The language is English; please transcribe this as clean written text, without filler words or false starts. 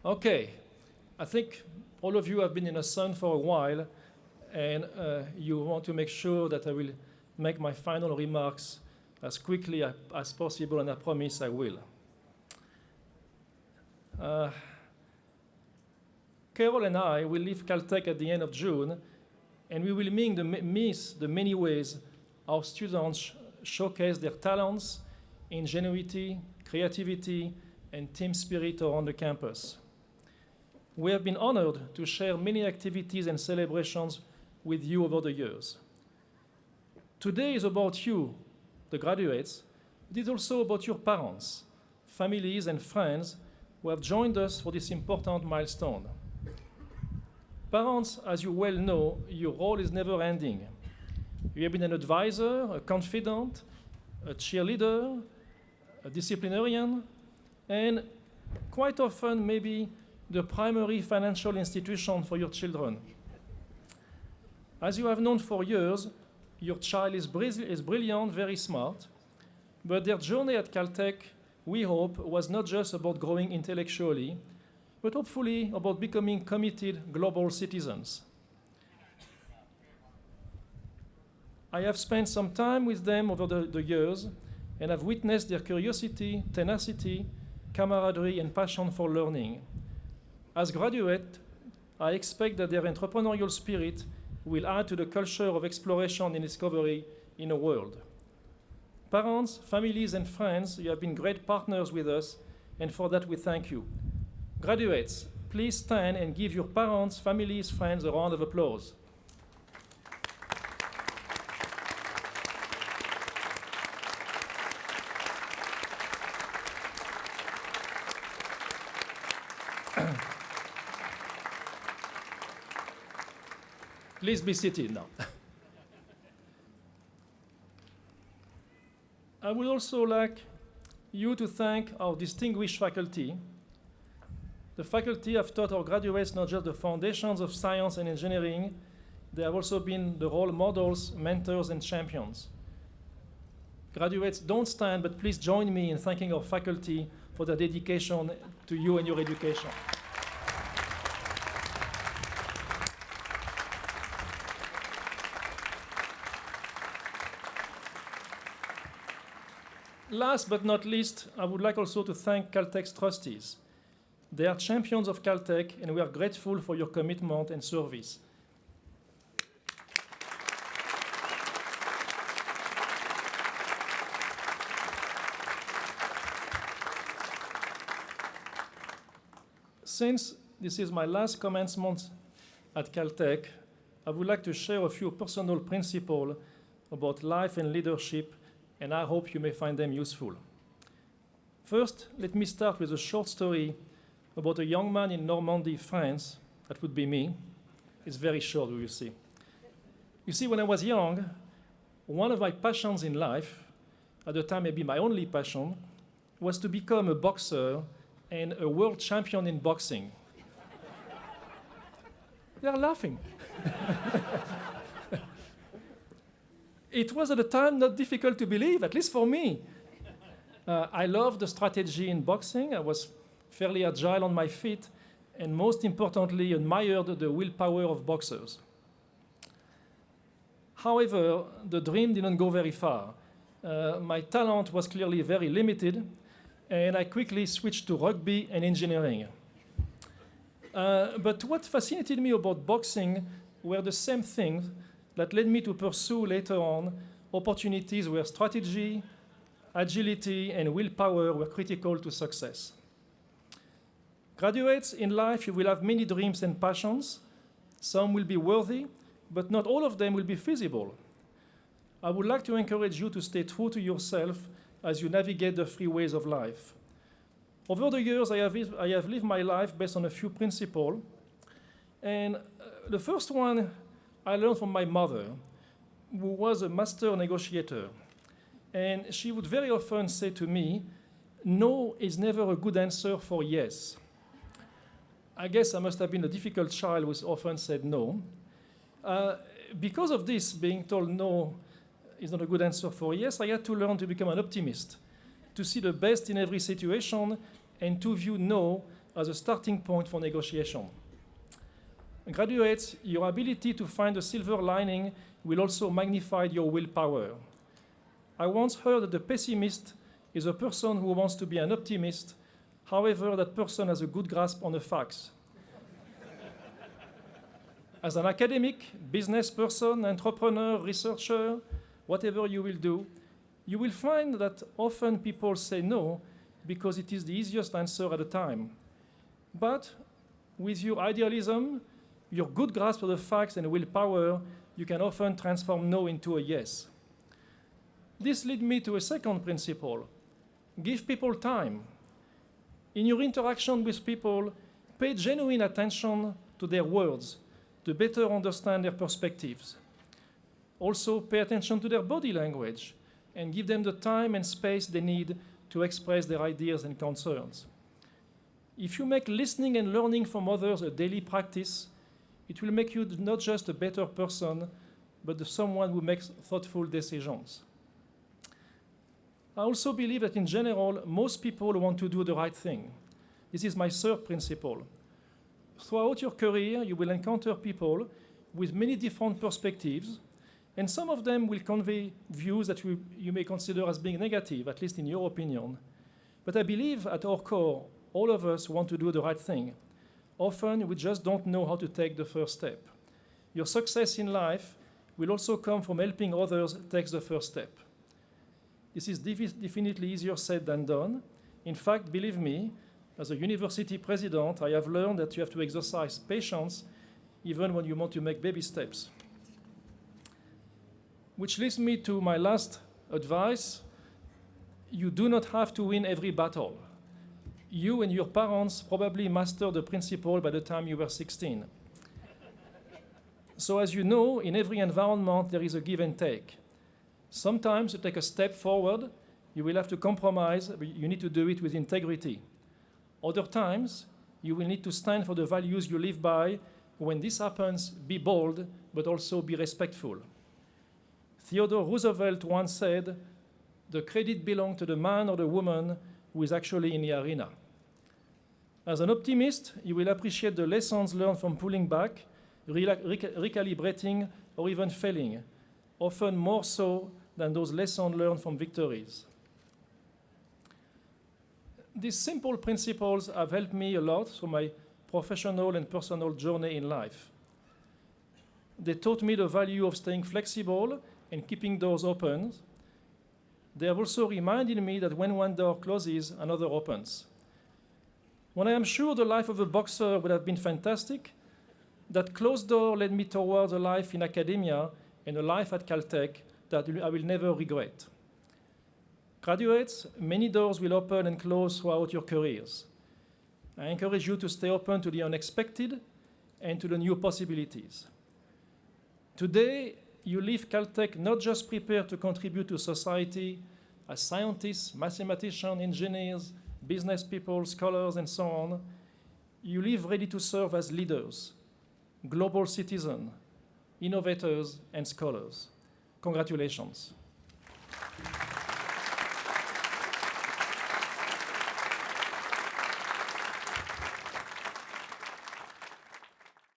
Okay, I think all of you have been in the sun for a while, and you want to make sure that I will make my final remarks as quickly as possible, and I promise I will. Carol and I will leave Caltech at the end of June, and we will miss the many ways our students showcase their talents, ingenuity, creativity, and team spirit around the campus. We have been honored to share many activities and celebrations with you over the years. Today is about you, the graduates. It is also about your parents, families, and friends who have joined us for this important milestone. Parents, as you well know, your role is never ending. You have been an advisor, a confidant, a cheerleader, a disciplinarian, and quite often maybe the primary financial institution for your children. As you have known for years, your child is brilliant, very smart, but their journey at Caltech, we hope, was not just about growing intellectually, but hopefully about becoming committed global citizens. I have spent some time with them over the years, and have witnessed their curiosity, tenacity, camaraderie, and passion for learning. As graduates, I expect that their entrepreneurial spirit will add to the culture of exploration and discovery in the world. Parents, families, and friends, you have been great partners with us, and for that we thank you. Graduates, please stand and give your parents, families, friends a round of applause. Please be seated now. I would also like you to thank our distinguished faculty. The faculty have taught our graduates not just the foundations of science and engineering, they have also been the role models, mentors, and champions. Graduates, don't stand, but please join me in thanking our faculty for their dedication to you and your education. Last but not least, I would like also to thank Caltech's trustees. They are champions of Caltech, and we are grateful for your commitment and service. Since this is my last commencement at Caltech, I would like to share a few personal principles about life and leadership, and I hope you may find them useful. First, let me start with a short story about a young man in Normandy, France. That would be me. It's very short, you see. You see, when I was young, one of my passions in life, at the time maybe my only passion, was to become a boxer and a world champion in boxing. They are laughing. It was at the time not difficult to believe, at least for me. I loved the strategy in boxing. I was fairly agile on my feet, and most importantly, admired the willpower of boxers. However, the dream didn't go very far. My talent was clearly very limited, and I quickly switched to rugby and engineering. But what fascinated me about boxing were the same things that led me to pursue later on opportunities where strategy, agility, and willpower were critical to success. Graduates, in life you will have many dreams and passions. Some will be worthy, but not all of them will be feasible. I would like to encourage you to stay true to yourself as you navigate the free ways of life. Over the years, I have lived my life based on a few principles. And the first one I learned from my mother, who was a master negotiator. And she would very often say to me, no is never a good answer for yes. I guess I must have been a difficult child who often said no. Because of this, being told no is not a good answer for yes, I had to learn to become an optimist, to see the best in every situation, and to view no as a starting point for negotiation. Graduates, your ability to find a silver lining will also magnify your willpower. I once heard that the pessimist is a person who wants to be an optimist. However, that person has a good grasp on the facts. As an academic, business person, entrepreneur, researcher, whatever you will do, you will find that often people say no because it is the easiest answer at the time. But with your idealism, your good grasp of the facts and willpower, you can often transform no into a yes. This leads me to a second principle. Give people time. In your interaction with people, pay genuine attention to their words to better understand their perspectives. Also, pay attention to their body language and give them the time and space they need to express their ideas and concerns. If you make listening and learning from others a daily practice, it will make you not just a better person, but someone who makes thoughtful decisions. I also believe that in general, most people want to do the right thing. This is my third principle. Throughout your career, you will encounter people with many different perspectives, and some of them will convey views that you may consider as being negative, at least in your opinion. But I believe at our core, all of us want to do the right thing. Often, we just don't know how to take the first step. Your success in life will also come from helping others take the first step. This is definitely easier said than done. In fact, believe me, as a university president, I have learned that you have to exercise patience even when you want to make baby steps. Which leads me to my last advice. You do not have to win every battle. You and your parents probably mastered the principle by the time you were 16. So as you know, in every environment, there is a give and take. Sometimes to take a step forward, you will have to compromise, but you need to do it with integrity. Other times, you will need to stand for the values you live by. When this happens, be bold, but also be respectful. Theodore Roosevelt once said, "The credit belongs to the man or the woman who is actually in the arena." As an optimist, you will appreciate the lessons learned from pulling back, recalibrating, or even failing, often more so than those lessons learned from victories. These simple principles have helped me a lot through my professional and personal journey in life. They taught me the value of staying flexible and keeping doors open. They have also reminded me that when one door closes, another opens. When I am sure the life of a boxer would have been fantastic, that closed door led me towards a life in academia and a life at Caltech that I will never regret. Graduates, many doors will open and close throughout your careers. I encourage you to stay open to the unexpected and to the new possibilities. Today, you leave Caltech not just prepared to contribute to society as scientists, mathematicians, engineers, business people, scholars, and so on. You leave ready to serve as leaders, global citizens, innovators, and scholars. Congratulations.